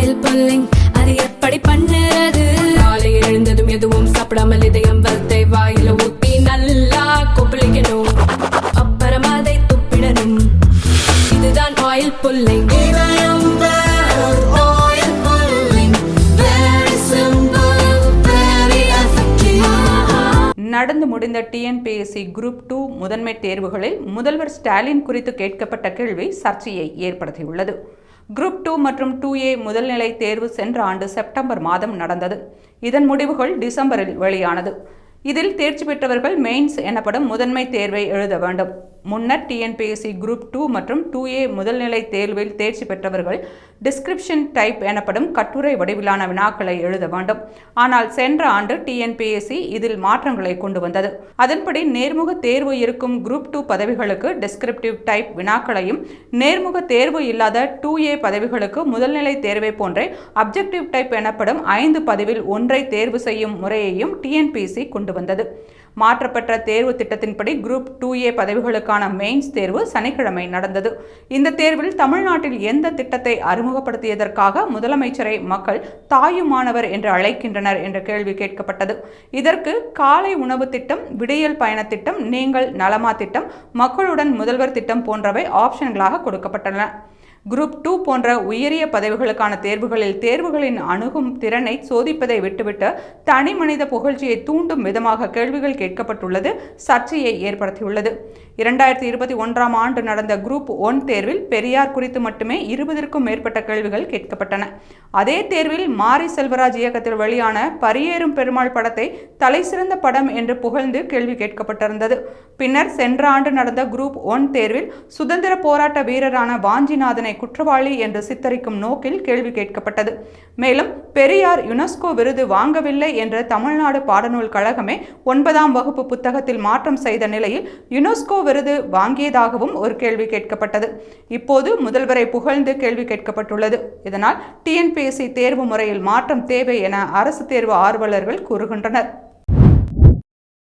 Oil pulling அது எப்படி பண்ணுறது? காலையில் எழுந்ததும் எதுவும் சாப்பிடாமல் இதயம் வளர்த்தை வாயில ஊத்தி நல்லா கொப்பளிக்கணும், அப்புறம் அதை துப்பிடணும். இதுதான் ஆயில் புல்லிங். நடந்து முடிந்த டிஎன்பிஎஸ்சி குரூப் 2 முதன்மை தேர்வுகளில் முதல்வர் ஸ்டாலின் குறித்து கேட்கப்பட்ட கேள்வி சர்ச்சையை ஏற்படுத்தியுள்ளது. குரூப் 2 மற்றும் 2A முதல்நிலை தேர்வு சென்ற ஆண்டு செப்டம்பர் மாதம் நடந்தது. இதன் முடிவுகள் டிசம்பரில் வெளியானது. இதில் தேர்ச்சி பெற்றவர்கள் மெயின்ஸ் எனப்படும் முதன்மை தேர்வை எழுத வேண்டும். முன்னர் டிஎன்பிஎஸ்சி குரூப் 2 மற்றும் 2A முதல்நிலை தேர்வில் தேர்ச்சி பெற்றவர்கள் டிஸ்கிரிப்ஷன் டைப் எனப்படும் கட்டுரை வடிவிலான வினாக்களை எழுத வேண்டும். ஆனால் சென்ற ஆண்டு டிஎன்பிஎஸ்சி இதில் மாற்றங்களை கொண்டு வந்தது. அதன்படி நேர்முக தேர்வு இருக்கும் குரூப் 2 பதவிகளுக்கு டிஸ்கிரிப்டிவ் டைப் வினாக்களையும், நேர்முக தேர்வு இல்லாத 2A பதவிகளுக்கு முதல்நிலை தேர்வை போன்றே அப்ஜெக்டிவ் டைப் எனப்படும் 5 பதிவில் ஒன்றை தேர்வு செய்யும் முறையையும் டிஎன்பிஎஸ்சி கொண்டு வந்தது. மாற்றப்பட்ட தேர்வு திட்டத்தின்படி குரூப் 2A பதவிகளுக்கான மெயின்ஸ் தேர்வு சனிக்கிழமை நடந்தது. இந்த தேர்வில் தமிழ்நாட்டில் எந்த திட்டத்தை அறிமுகப்படுத்தியதற்காக முதலமைச்சரை மக்கள் தாயுமானவர் என்று அழைக்கின்றனர் என்ற கேள்வி கேட்கப்பட்டது. இதற்கு காலை உணவு திட்டம், விடியல் பயண திட்டம், நீங்கள் நலமா திட்டம், மக்களுடன் முதல்வர் திட்டம் போன்றவை ஆப்ஷன்களாக கொடுக்கப்பட்டன. குரூப் 2 போன்ற உயரிய பதவிகளுக்கான தேர்வுகளில் தேர்வுகளின் அணுகும் திறனை சோதிப்பதை விட்டுவிட்டு தனி மனித புகழ்ச்சியை தூண்டும் விதமாக கேள்விகள் கேட்கப்பட்டுள்ளது சர்ச்சையை ஏற்படுத்தியுள்ளது. 2021ஆம் ஆண்டு நடந்த குரூப் 1 தேர்வில் பெரியார் குறித்து மட்டுமே 20க்கும் மேற்பட்ட கேள்விகள் கேட்கப்பட்டன. அதே தேர்வில் மாரி செல்வராஜ் இயக்கத்தில் வெளியான பரியேறும் பெருமாள் படத்தை தலைசிறந்த படம் என்று புகழ்ந்து கேள்வி கேட்கப்பட்டிருந்தது. பின்னர் சென்ற ஆண்டு நடந்த குரூப் 1 தேர்வில் சுதந்திர போராட்ட வீரரான வாஞ்சிநாதனை குற்றவாளி என்று சித்தரிக்கும் நோக்கில் கேள்வி கேட்கப்பட்டது. மேலும் பெரியார் யுனெஸ்கோ விருது வாங்கவில்லை என்ற தமிழ்நாடு பாடநூல் கழகமே 9ஆம் வகுப்பு புத்தகத்தில் மாற்றம் செய்த நிலையில் யுனெஸ்கோ விருது வாங்கியதாகவும் ஒரு கேள்வி கேட்கப்பட்டது. இப்போது முதல்வரை புகழ்ந்து கேள்வி கேட்கப்பட்டுள்ளது. இதனால் டிஎன்பிஎஸ்சி தேர்வு முறையில் மாற்றம் தேவை என அரசு தேர்வு ஆர்வலர்கள் கூறுகின்றனர்.